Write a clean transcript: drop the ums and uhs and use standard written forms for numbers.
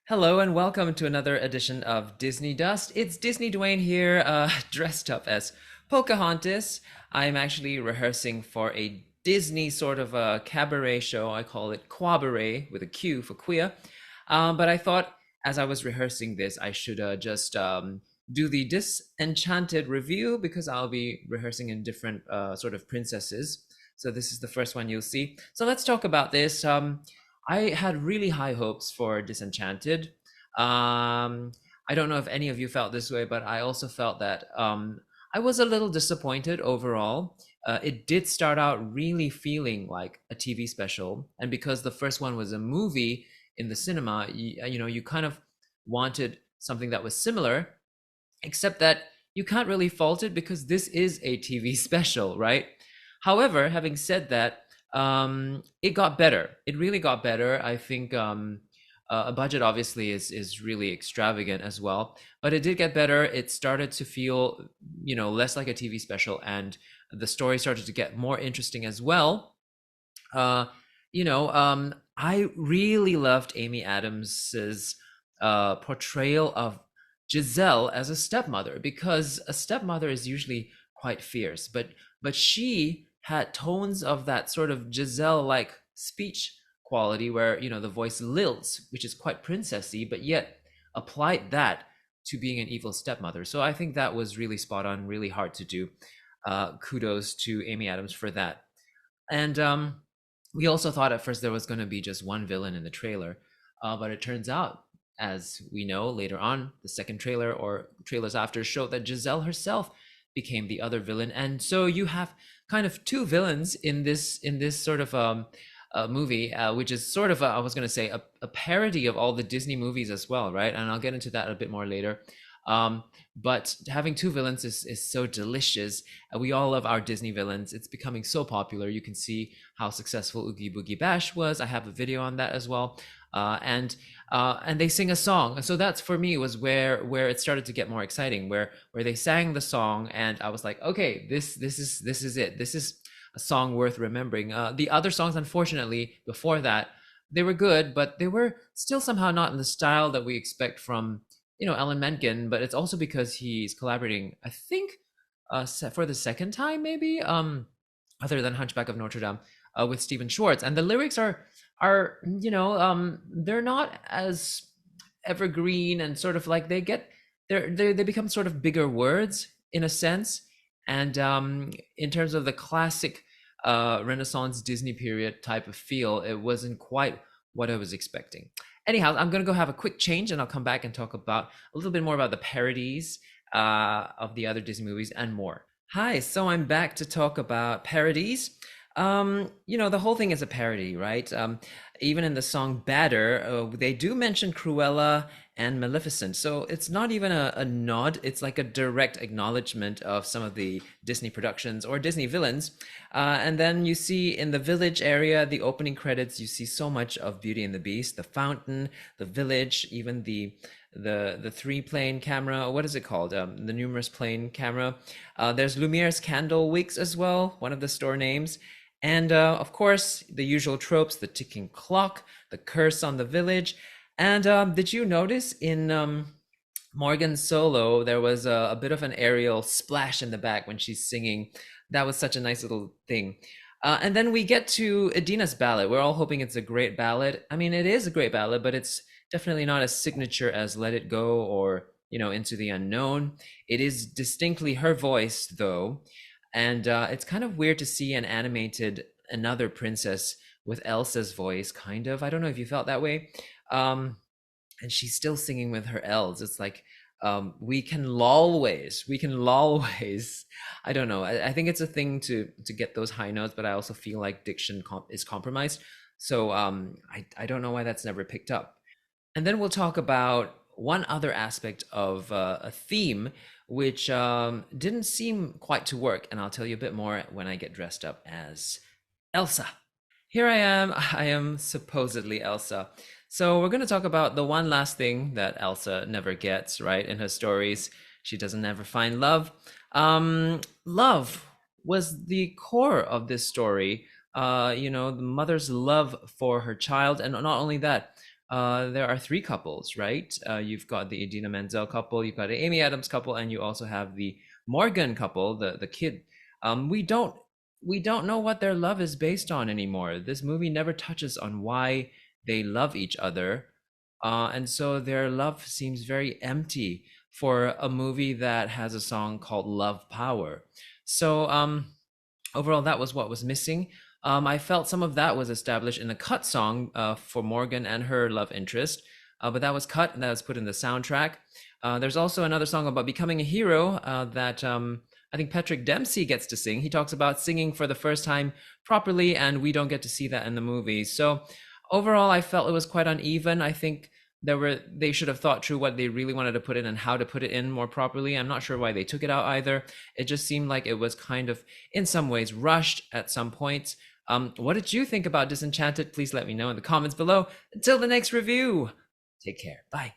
Hello and welcome to another edition of Disney Dust. It's DisneyDwayne here, dressed up as Pocahontas. I'm actually rehearsing for a Disney sort of a cabaret show. I call it Quabaret with a Q for queer. But I thought as I was rehearsing this, I should just do the Disenchanted review because I'll be rehearsing in different sort of princesses. So this is the first one you'll see. So let's talk about this. I had really high hopes for Disenchanted. I don't know if any of you felt this way, but I also felt that I was a little disappointed overall. It did start out really feeling like a TV special, and because the first one was a movie in the cinema, you kind of wanted something that was similar, except that you can't really fault it because this is a TV special, right? However, having said that, it got better. It really got better. I think a budget obviously is really extravagant as well, but it did get better. It started to feel, less like a TV special, and the story started to get more interesting as well. Uh, I really loved Amy Adams's portrayal of Giselle as a stepmother, because a stepmother is usually quite fierce, but she had tones of that sort of Giselle-like speech quality where, the voice lilts, which is quite princessy, but yet applied that to being an evil stepmother. So I think that was really spot on, really hard to do. Kudos to Amy Adams for that. And we also thought at first there was going to be just one villain in the trailer, but it turns out, as we know later on, the second trailer or trailers after showed that Giselle herself became the other villain, and so you have kind of two villains in this sort of movie, which is sort of I was going to say a parody of all the Disney movies as well, right? And I'll get into that a bit more later. But having two villains is so delicious. We all love our Disney villains. It's becoming so popular. You can see how successful Oogie Boogie Bash was. I have a video on that as well. And they sing a song. So that's, for me, was where it started to get more exciting, where they sang the song, and I was like, okay, this is it. This is a song worth remembering. The other songs, unfortunately, before that, they were good, but they were still somehow not in the style that we expect from Alan Menken. But it's also because he's collaborating, I think, for the second time, maybe, other than Hunchback of Notre Dame, with Stephen Schwartz, and the lyrics are they're not as evergreen, and sort of like they become sort of bigger words in a sense. And in terms of the classic Renaissance Disney period type of feel, it wasn't quite what I was expecting. Anyhow, I'm gonna go have a quick change, and I'll come back and talk about a little bit more about the parodies of the other Disney movies and more. Hi, so I'm back to talk about parodies. The whole thing is a parody, right? Even in the song Batter, they do mention Cruella and Maleficent. So it's not even a nod, it's like a direct acknowledgement of some of the Disney productions or Disney villains. And then you see in the village area, the opening credits, you see so much of Beauty and the Beast, the fountain, the village, even the three plane camera. What is it called? The numerous plane camera. There's Lumiere's candle wicks as well, one of the store names. And of course, the usual tropes, the ticking clock, the curse on the village. And did you notice in Morgan's solo, there was a bit of an aerial splash in the back when she's singing? That was such a nice little thing. And then we get to Idina's ballad. We're all hoping it's a great ballad. I mean, it is a great ballad, but it's definitely not as signature as Let It Go or, Into the Unknown. It is distinctly her voice, though. And it's kind of weird to see an animated another princess with Elsa's voice, kind of. I don't know if you felt that way. And she's still singing with her L's. It's like, we can lull ways. I don't know. I think it's a thing to get those high notes, but I also feel like diction is compromised. So I don't know why that's never picked up. And then we'll talk about one other aspect of a theme which didn't seem quite to work. And I'll tell you a bit more when I get dressed up as Elsa. Here I am supposedly Elsa. So we're going to talk about the one last thing that Elsa never gets, right? In her stories, she doesn't ever find love. Love was the core of this story. The mother's love for her child, and not only that, there are three couples, right? You've got the Idina Menzel couple, you've got the Amy Adams couple, and you also have the Morgan couple, the kid. We don't know what their love is based on anymore. This movie never touches on why they love each other, and so their love seems very empty for a movie that has a song called "Love Power." So overall, that was what was missing. I felt some of that was established in a cut song for Morgan and her love interest, but that was cut and that was put in the soundtrack. There's also another song about becoming a hero that I think Patrick Dempsey gets to sing. He talks about singing for the first time properly, and we don't get to see that in the movie. So overall, I felt it was quite uneven. I think they should have thought through what they really wanted to put in and how to put it in more properly. I'm not sure why they took it out either. It just seemed like it was kind of in some ways rushed at some points. What did you think about Disenchanted? Please let me know in the comments below. Until the next review, take care. Bye.